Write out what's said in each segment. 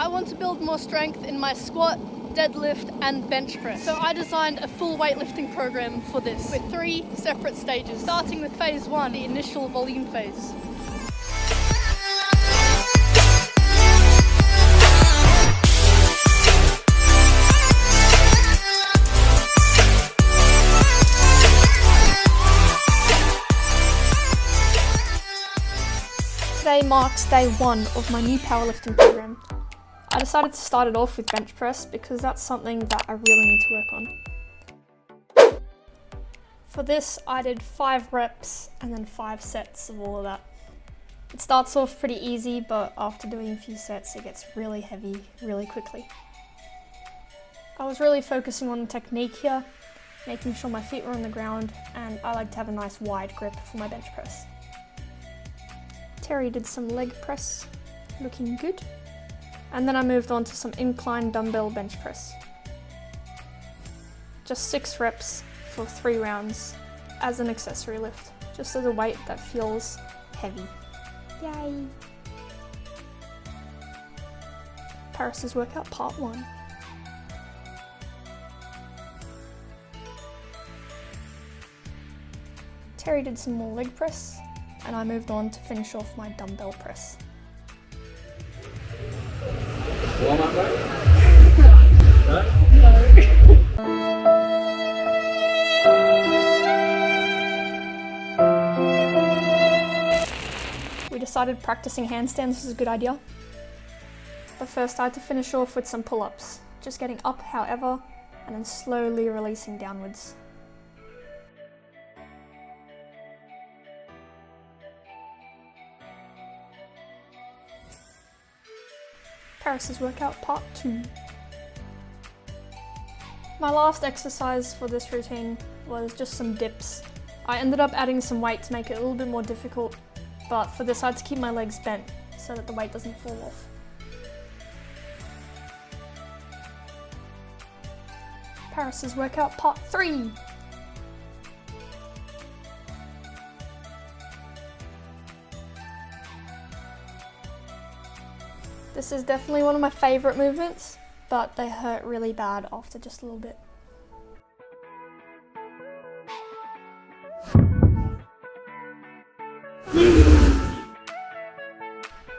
I want to build more strength in my squat, deadlift and bench press. So I designed a full weightlifting program for this with 3 separate stages, starting with phase 1, the initial volume phase. Today marks day 1 of my new powerlifting program. I decided to start it off with bench press because that's something that I really need to work on. For this, I did 5 reps and then 5 sets of all of that. It starts off pretty easy, but after doing a few sets, it gets really heavy really quickly. I was really focusing on the technique here, making sure my feet were on the ground, and I like to have a nice wide grip for my bench press. Terry did some leg press, looking good. And then I moved on to some incline dumbbell bench press. Just 6 reps for 3 rounds as an accessory lift, just as a weight that feels heavy. Yay! Paris's workout part 1. Terry did some more leg press, and I moved on to finish off my dumbbell press. Warm up, right? We decided practicing handstands was a good idea. But first I had to finish off with some pull-ups, just getting up however, and then slowly releasing downwards. Paris's workout part 2. My last exercise for this routine was just some dips. I ended up adding some weight to make it a little bit more difficult, but for this I had to keep my legs bent so that the weight doesn't fall off. Paris's workout part 3. This is definitely one of my favourite movements, but they hurt really bad after just a little bit.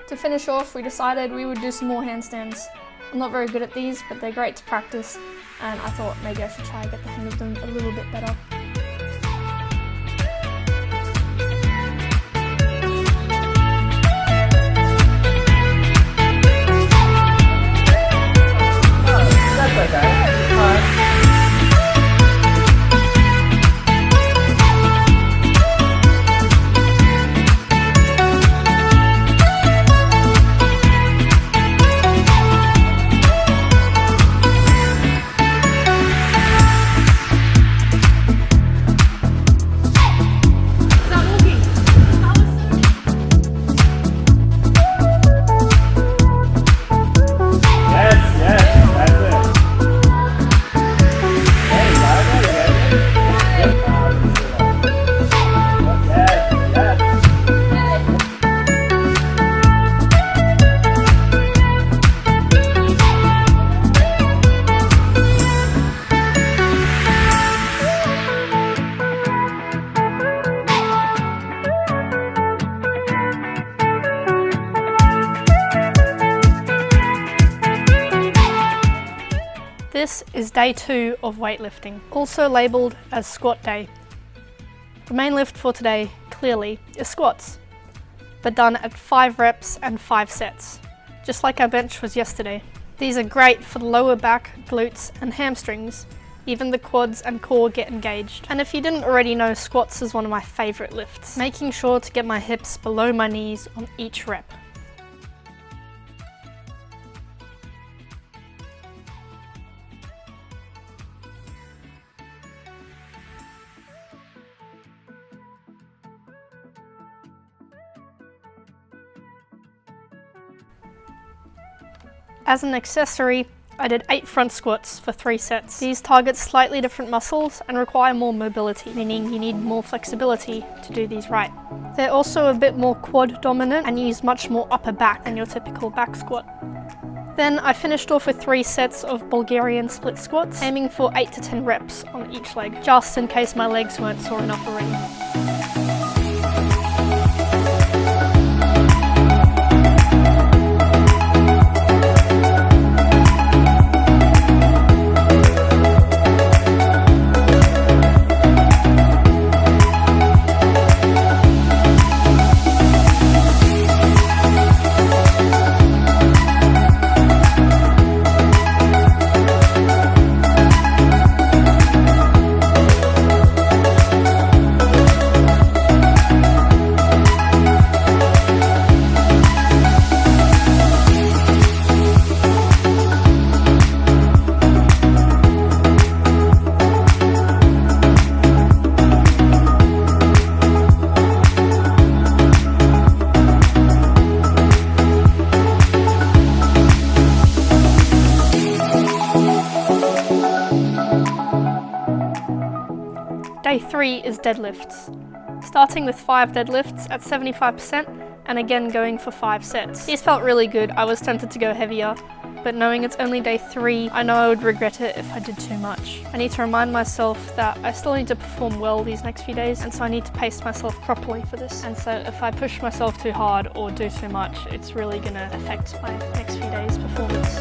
To finish off, we decided we would do some more handstands. I'm not very good at these, but they're great to practice, and I thought maybe I should try and get the hang of them a little bit better. This is day 2 of weightlifting, also labelled as squat day. The main lift for today, clearly, is squats, but done at 5 reps and 5 sets, just like our bench was yesterday. These are great for the lower back, glutes and hamstrings. Even the quads and core get engaged. And if you didn't already know, squats is one of my favourite lifts, making sure to get my hips below my knees on each rep. As an accessory, I did 8 front squats for 3 sets. These target slightly different muscles and require more mobility, meaning you need more flexibility to do these right. They're also a bit more quad dominant and use much more upper back than your typical back squat. Then I finished off with 3 sets of Bulgarian split squats, aiming for 8 to 10 reps on each leg, just in case my legs weren't sore enough already. Day 3 is deadlifts. Starting with 5 deadlifts at 75% and again going for 5 sets. These felt really good. I was tempted to go heavier, but knowing it's only day 3, I know I would regret it if I did too much. I need to remind myself that I still need to perform well these next few days, and so I need to pace myself properly for this. And so if I push myself too hard or do too much, it's really going to affect my next few days' performance.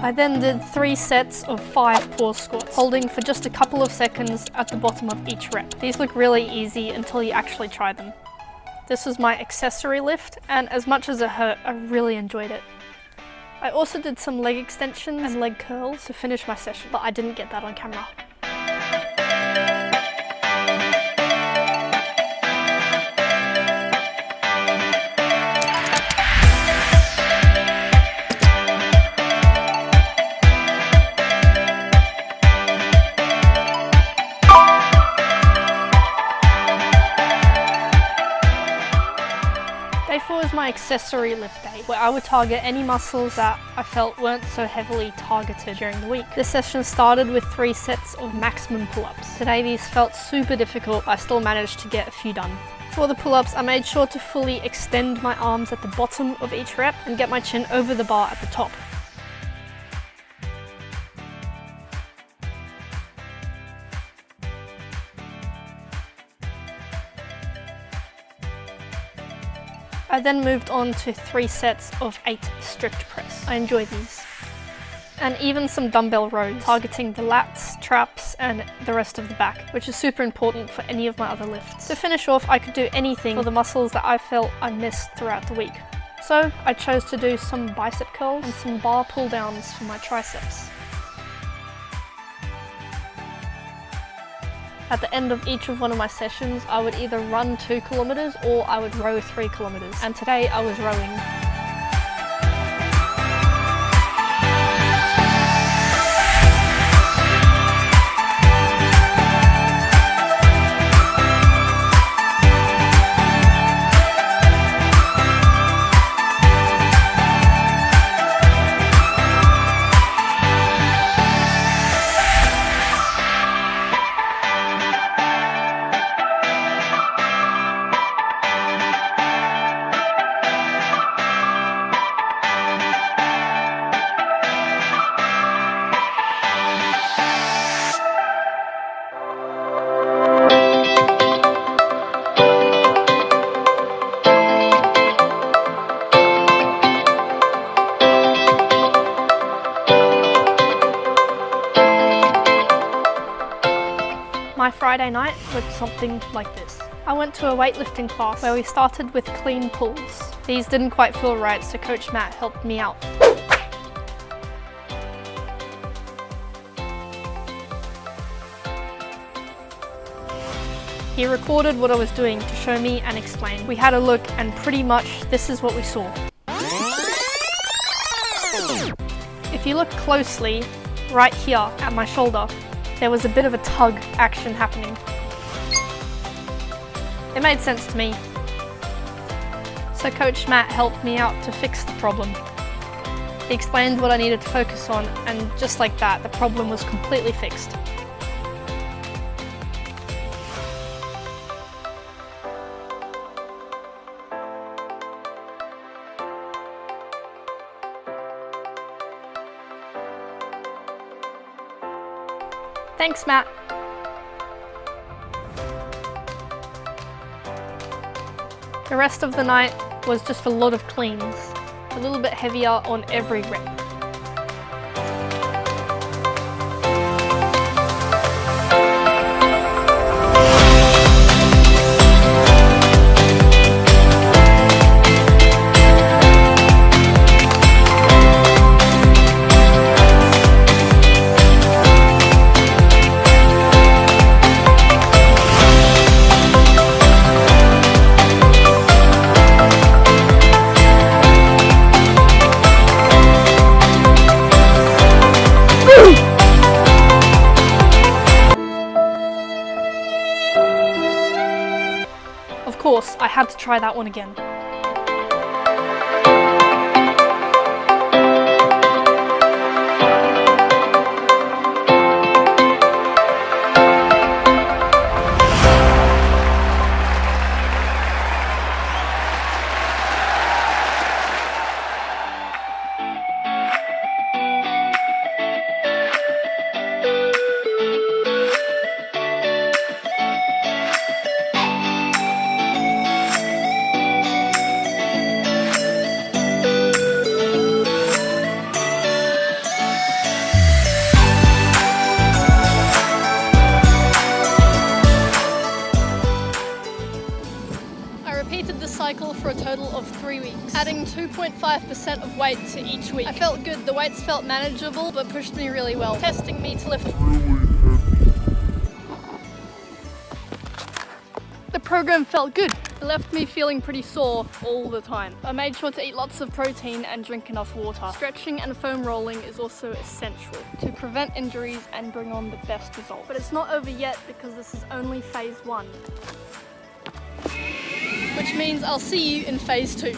I then did 3 sets of 5 pause squats, holding for just a couple of seconds at the bottom of each rep. These look really easy until you actually try them. This was my accessory lift, and as much as it hurt, I really enjoyed it. I also did some leg extensions and leg curls to finish my session, but I didn't get that on camera. Day 4 is my accessory lift day, where I would target any muscles that I felt weren't so heavily targeted during the week. This session started with 3 sets of maximum pull-ups. Today these felt super difficult, but I still managed to get a few done. For the pull-ups, I made sure to fully extend my arms at the bottom of each rep and get my chin over the bar at the top. I then moved on to 3 sets of 8 strict press. I enjoy these. And even some dumbbell rows, targeting the lats, traps, and the rest of the back, which is super important for any of my other lifts. To finish off, I could do anything for the muscles that I felt I missed throughout the week. So I chose to do some bicep curls and some bar pull downs for my triceps. At the end of each of one of my sessions, I would either run 2 kilometers or I would row 3 kilometers. And today I was rowing. My Friday night looked something like this. I went to a weightlifting class where we started with clean pulls. These didn't quite feel right, so Coach Matt helped me out. He recorded what I was doing to show me and explain. We had a look and pretty much this is what we saw. If you look closely, right here at my shoulder, there was a bit of a tug action happening. It made sense to me. So Coach Matt helped me out to fix the problem. He explained what I needed to focus on, and just like that, the problem was completely fixed. Thanks, Matt. The rest of the night was just a lot of cleans, a little bit heavier on every rep. Of course, I had to try that one again. I repeated the cycle for a total of 3 weeks, adding 2.5% of weight to each week. I felt good, the weights felt manageable, but pushed me really well, testing me to lift really heavy. The program felt good. It left me feeling pretty sore all the time. I made sure to eat lots of protein and drink enough water. Stretching and foam rolling is also essential to prevent injuries and bring on the best result. But it's not over yet because this is only phase 1. Which means I'll see you in phase 2.